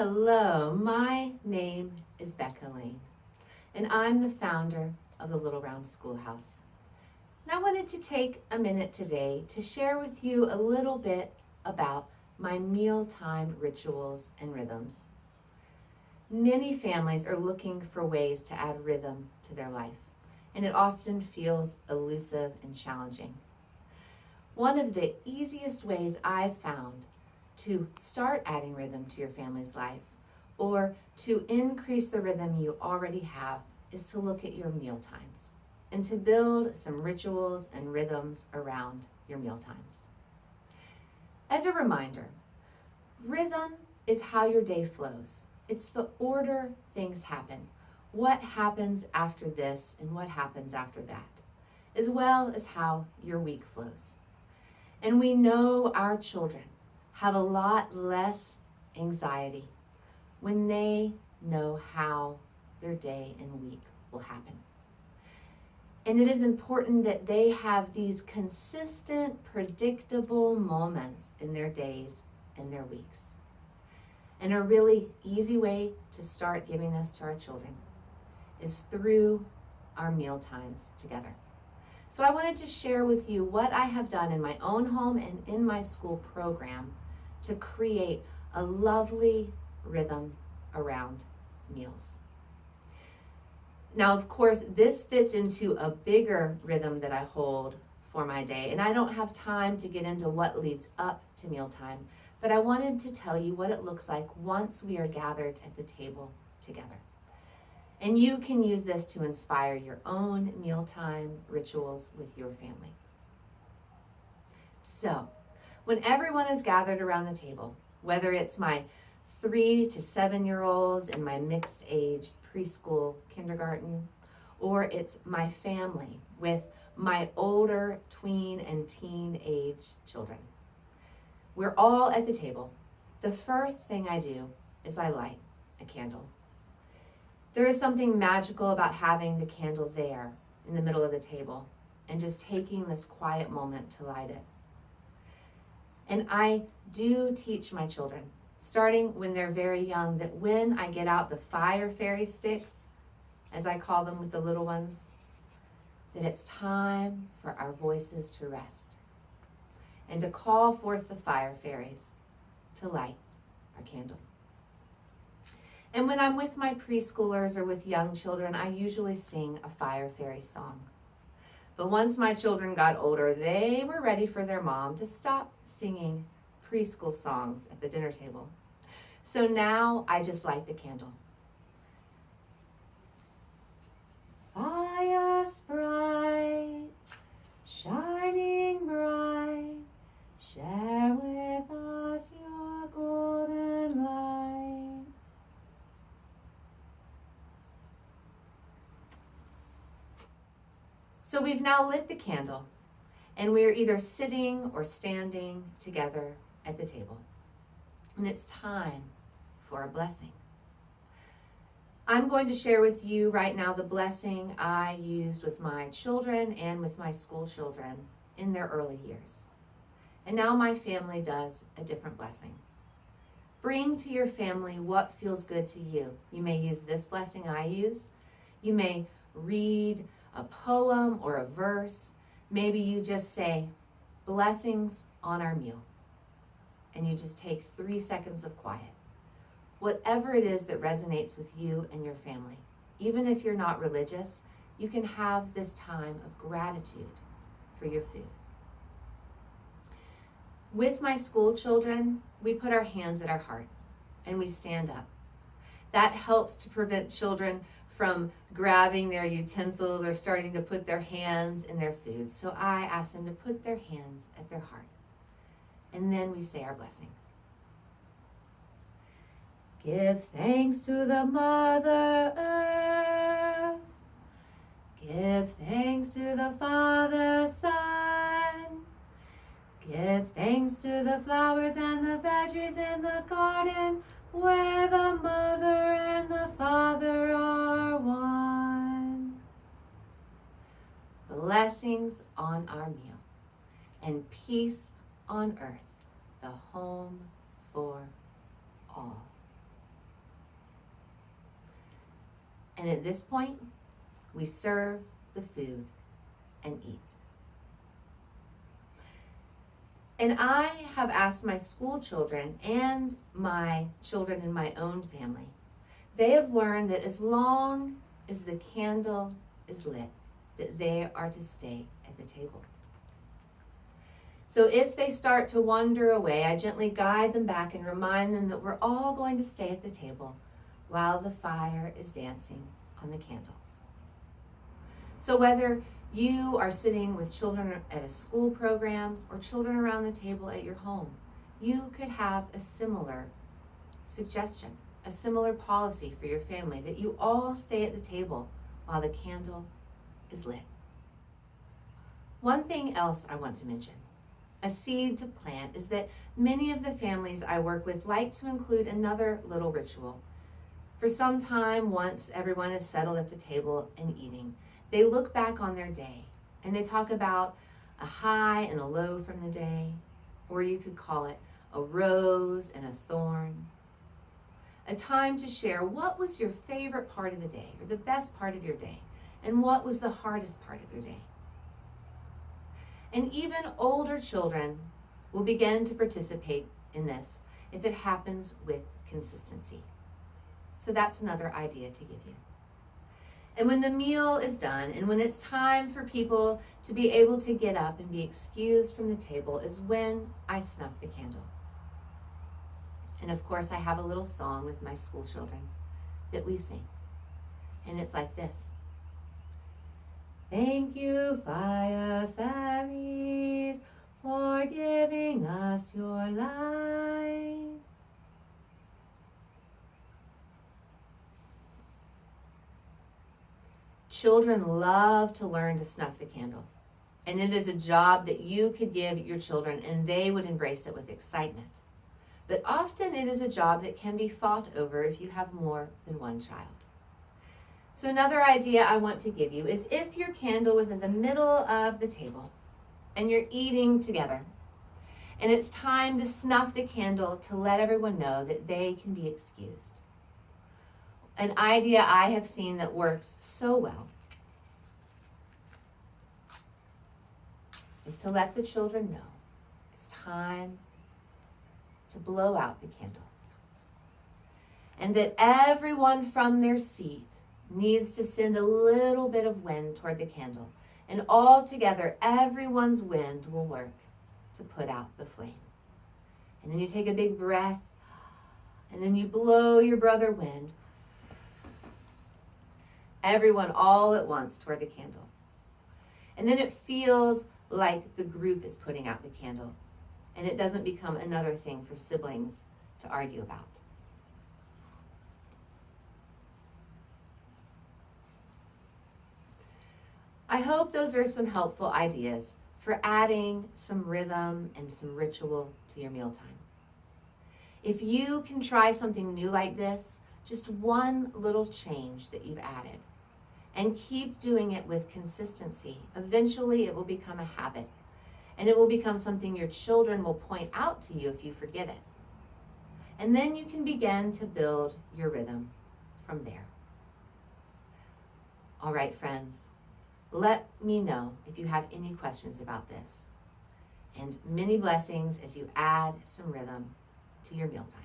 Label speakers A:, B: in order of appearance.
A: Hello, my name is Becca Lane, and I'm the founder of the Little Round Schoolhouse. And I wanted to take a minute today to share with you a little bit about my mealtime rituals and rhythms. Many families are looking for ways to add rhythm to their life, and it often feels elusive and challenging. One of the easiest ways I've found to start adding rhythm to your family's life or to increase the rhythm you already have is to look at your meal times and to build some rituals and rhythms around your meal times. As a reminder, rhythm is how your day flows. It's the order things happen, what happens after this and what happens after that, as well as how your week flows. And we know our children have a lot less anxiety when they know how their day and week will happen. And it is important that they have these consistent, predictable moments in their days and their weeks. And a really easy way to start giving this to our children is through our meal times together. So I wanted to share with you what I have done in my own home and in my school program to create a lovely rhythm around meals. Now, of course, this fits into a bigger rhythm that I hold for my day, and I don't have time to get into what leads up to mealtime, but I wanted to tell you what it looks like once we are gathered at the table together. And you can use this to inspire your own mealtime rituals with your family. So, when everyone is gathered around the table, whether it's my 3 to 7-year-olds and my mixed age preschool kindergarten, or it's my family with my older tween and teen age children, we're all at the table. The first thing I do is I light a candle. There is something magical about having the candle there in the middle of the table and just taking this quiet moment to light it. And I do teach my children, starting when they're very young, that when I get out the fire fairy sticks, as I call them with the little ones, that it's time for our voices to rest and to call forth the fire fairies to light our candle. And when I'm with my preschoolers or with young children, I usually sing a fire fairy song. But once my children got older, they were ready for their mom to stop singing preschool songs at the dinner table. So now I just light the candle. Fire bright, shining bright, share with us your golden light. So we've now lit the candle, and we are either sitting or standing together at the table. And it's time for a blessing. I'm going to share with you right now the blessing I used with my children and with my school children in their early years. And now my family does a different blessing. Bring to your family what feels good to you. You may use this blessing I used. You may read a poem or a verse. Maybe you just say, blessings on our meal. And you just take 3 seconds of quiet. Whatever it is that resonates with you and your family. Even if you're not religious, you can have this time of gratitude for your food. With my school children, we put our hands at our heart and we stand up. That helps to prevent children from grabbing their utensils or starting to put their hands in their food. So I ask them to put their hands at their heart. And then we say our blessing. Give thanks to the Mother Earth. Give thanks to the Father, Son. Give thanks to the flowers and the veggies in the garden, where the Mother and the Father are one. Blessings on our meal, and peace on earth, the home for all. And at this point, we serve the food and eat. And I have asked my school children and my children in my own family, they have learned that as long as the candle is lit, that they are to stay at the table. So if they start to wander away, I gently guide them back and remind them that we're all going to stay at the table while the fire is dancing on the candle. So whether you are sitting with children at a school program or children around the table at your home, you could have a similar suggestion, a similar policy for your family, that you all stay at the table while the candle is lit. One thing else I want to mention, a seed to plant, is that many of the families I work with like to include another little ritual. For some time, once everyone is settled at the table and eating, they look back on their day and they talk about a high and a low from the day, or you could call it a rose and a thorn. A time to share what was your favorite part of the day or the best part of your day, and what was the hardest part of your day. And even older children will begin to participate in this if it happens with consistency. So that's another idea to give you. And when the meal is done and when it's time for people to be able to get up and be excused from the table is when I snuff the candle. And of course, I have a little song with my school children that we sing. And it's like this. Thank you, fire fairies, for giving us your light. Children love to learn to snuff the candle, and it is a job that you could give your children and they would embrace it with excitement. But often it is a job that can be fought over if you have more than one child. So another idea I want to give you is if your candle was in the middle of the table and you're eating together, and it's time to snuff the candle to let everyone know that they can be excused. An idea I have seen that works so well is to let the children know it's time to blow out the candle. And that everyone from their seat needs to send a little bit of wind toward the candle. And all together, everyone's wind will work to put out the flame. And then you take a big breath, and then you blow your brother wind. Everyone all at once toward the candle. And then it feels like the group is putting out the candle, and it doesn't become another thing for siblings to argue about. I hope those are some helpful ideas for adding some rhythm and some ritual to your mealtime. If you can try something new like this, just one little change that you've added, and keep doing it with consistency, eventually it will become a habit, and it will become something your children will point out to you if you forget it. And then you can begin to build your rhythm from there. All right, friends, let me know if you have any questions about this. And many blessings as you add some rhythm to your mealtime.